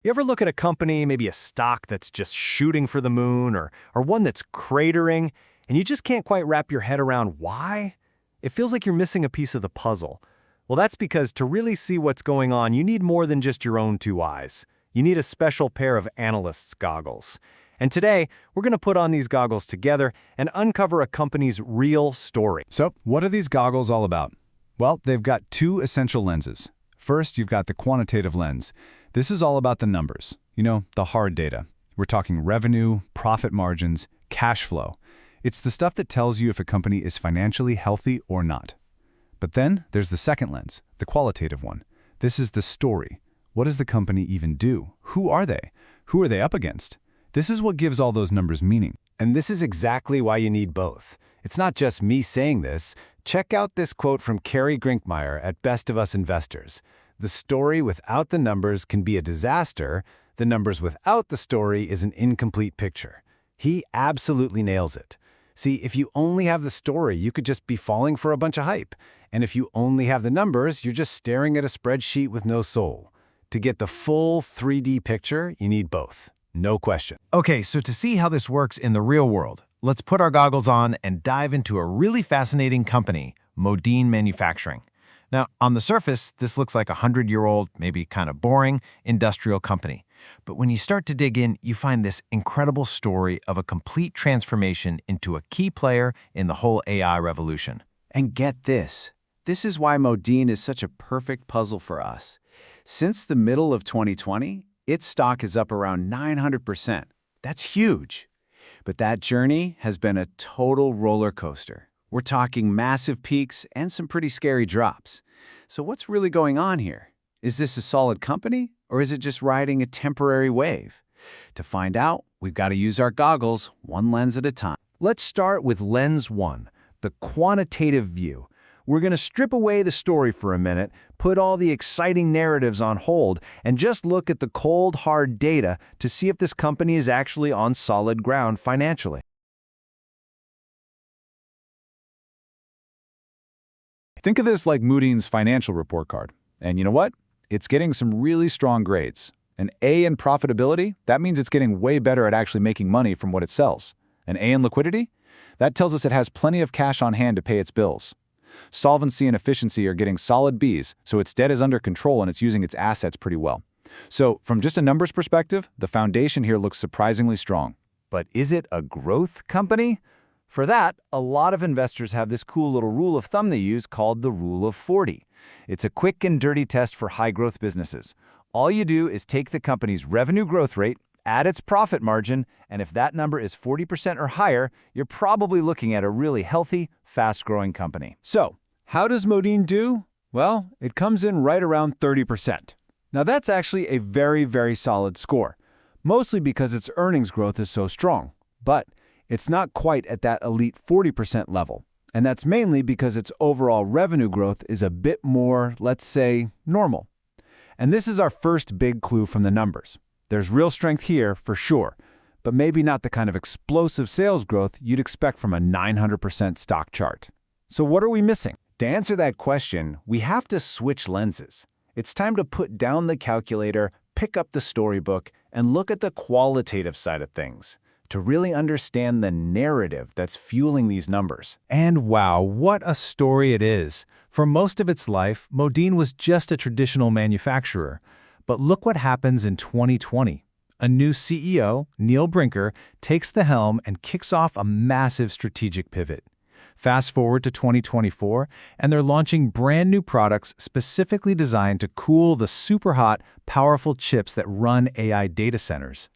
You ever look at a company, maybe a stock that's just shooting for the moon or one that's cratering, and you just can't quite wrap your head around why? It feels like you're missing a piece of the puzzle. Well, that's because to really see what's going on, you need more than just your own two eyes. You need a special pair of analyst's goggles. And today, we're going to put on these goggles together and uncover a company's real story. So, what are these goggles all about? Well, they've got two essential lenses. First, you've got the quantitative lens. This is all about the numbers, the hard data. We're talking revenue, profit margins, cash flow. It's the stuff that tells you if a company is financially healthy or not. But then there's the second lens, the qualitative one. This is the story. What does the company even do? Who are they? Who are they up against? This is what gives all those numbers meaning. And this is exactly why you need both. It's not just me saying this. Check out this quote from Kerry at Best of Us Investors. The story without the numbers can be a disaster. The numbers without the story is an incomplete picture. He absolutely nails it. See, if you only have the story, you could just be falling for a bunch of hype. And if you only have the numbers, you're just staring at a spreadsheet with no soul. To get the full 3D picture, you need both. No question. Okay, so to see how this works in the real world, let's put our goggles on and dive into a really fascinating company, Modine Manufacturing. Now, on the surface, this looks like a 100-year-old, maybe kind of boring, industrial company. But when you start to dig in, you find this incredible story of a complete transformation into a key player in the whole AI revolution. And get this. This is why Modine is such a perfect puzzle for us. Since the middle of 2020, its stock is up around 900%. That's huge. But that journey has been a total roller coaster. We're talking massive peaks and some pretty scary drops. So what's really going on here? Is this a solid company, or is it just riding a temporary wave? To find out, we've got to use our goggles one lens at a time. Let's start with lens one, the quantitative view. We're going to strip away the story for a minute, put all the exciting narratives on hold, and just look at the cold, hard data to see if this company is actually on solid ground financially. Think of this like Modine's financial report card. And you know what? It's getting some really strong grades. An A in profitability, that means it's getting way better at actually making money from what it sells. An A in liquidity? That tells us it has plenty of cash on hand to pay its bills. Solvency and efficiency are getting solid Bs, so its debt is under control and it's using its assets pretty well. So, from just a numbers perspective, the foundation here looks surprisingly strong. But is it a growth company? For that, a lot of investors have this cool little rule of thumb they use called the Rule of 40. It's a quick and dirty test for high-growth businesses. All you do is take the company's revenue growth rate, add its profit margin, and if that number is 40% or higher, you're probably looking at a really healthy, fast-growing company. So, how does Modine do? Well, it comes in right around 30%. Now that's actually a very, very solid score, mostly because its earnings growth is so strong. But it's not quite at that elite 40% level, and that's mainly because its overall revenue growth is a bit more, let's say, normal. And this is our first big clue from the numbers. There's real strength here, for sure, but maybe not the kind of explosive sales growth you'd expect from a 900% stock chart. So what are we missing? To answer that question, we have to switch lenses. It's time to put down the calculator, pick up the storybook, and look at the qualitative side of things to really understand the narrative that's fueling these numbers. And wow, what a story it is. For most of its life, Modine was just a traditional manufacturer. But look what happens in 2020. A new CEO, Neil Brinker, takes the helm and kicks off a massive strategic pivot. Fast forward to 2024, and they're launching brand new products specifically designed to cool the super hot, powerful chips that run AI data centers.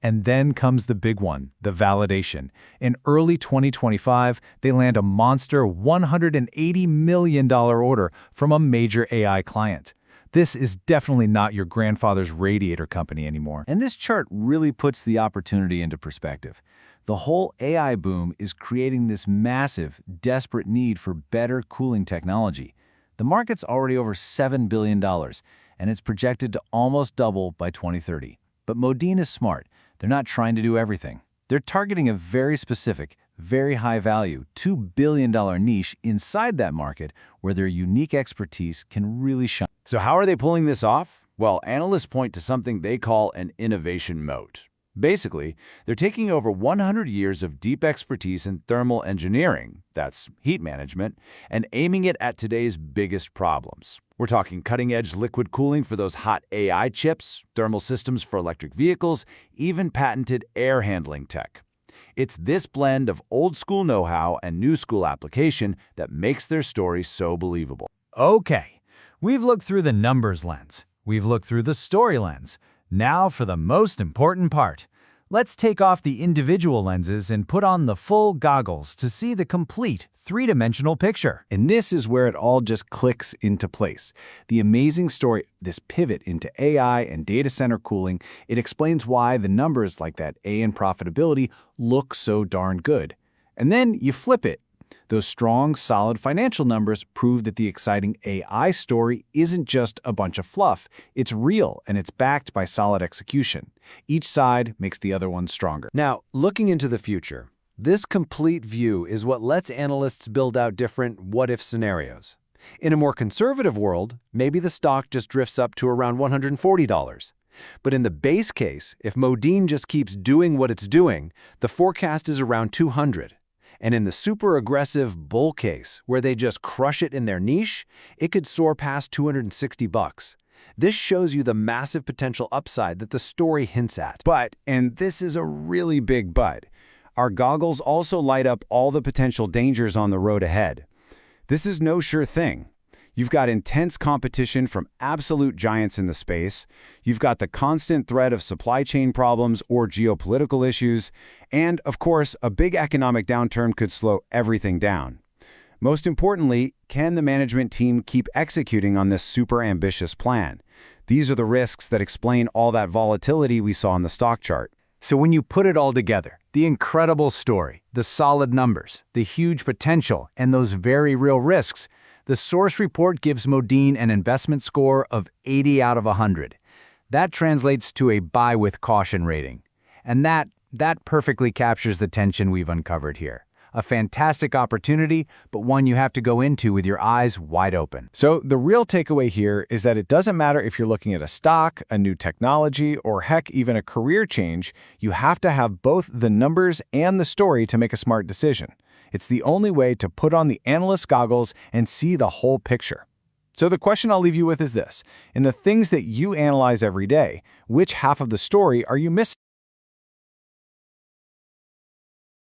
And then comes the big one, the validation. In early 2025, they land a monster $180 million order from a major AI client. This is definitely not your grandfather's radiator company anymore. And this chart really puts the opportunity into perspective. The whole AI boom is creating this massive, desperate need for better cooling technology. The market's already over $7 billion, and it's projected to almost double by 2030. But Modine is smart. They're not trying to do everything. They're targeting a very specific, very high-value, $2 billion niche inside that market where their unique expertise can really shine. So how are they pulling this off? Well, analysts point to something they call an innovation moat. Basically, they're taking over 100 years of deep expertise in thermal engineering, that's heat management, and aiming it at today's biggest problems. We're talking cutting-edge liquid cooling for those hot AI chips, thermal systems for electric vehicles, even patented air handling tech. It's this blend of old-school know-how and new-school application that makes their story so believable. Okay, we've looked through the numbers lens. We've looked through the story lens. Now for the most important part. Let's take off the individual lenses and put on the full goggles to see the complete three-dimensional picture. And this is where it all just clicks into place. The amazing story, this pivot into AI and data center cooling, it explains why the numbers like that A in profitability look so darn good. And then you flip it. Those strong, solid financial numbers prove that the exciting AI story isn't just a bunch of fluff. It's real, and it's backed by solid execution. Each side makes the other one stronger. Now, looking into the future, this complete view is what lets analysts build out different what-if scenarios. In a more conservative world, maybe the stock just drifts up to around $140. But in the base case, if Modine just keeps doing what it's doing, the forecast is around $200. And in the super aggressive bull case, where they just crush it in their niche, it could soar past $260. This shows you the massive potential upside that the story hints at. But, and this is a really big but, our goggles also light up all the potential dangers on the road ahead. This is no sure thing. You've got intense competition from absolute giants in the space, you've got the constant threat of supply chain problems or geopolitical issues, and, of course, a big economic downturn could slow everything down. Most importantly, can the management team keep executing on this super ambitious plan? These are the risks that explain all that volatility we saw in the stock chart. So when you put it all together, the incredible story, the solid numbers, the huge potential, and those very real risks, the source report gives Modine an investment score of 80 out of 100. That translates to a buy with caution rating. And that perfectly captures the tension we've uncovered here. A fantastic opportunity, but one you have to go into with your eyes wide open. So the real takeaway here is that it doesn't matter if you're looking at a stock, a new technology, or heck, even a career change, you have to have both the numbers and the story to make a smart decision. It's the only way to put on the analyst goggles and see the whole picture. So the question I'll leave you with is this. In the things that you analyze every day, which half of the story are you missing?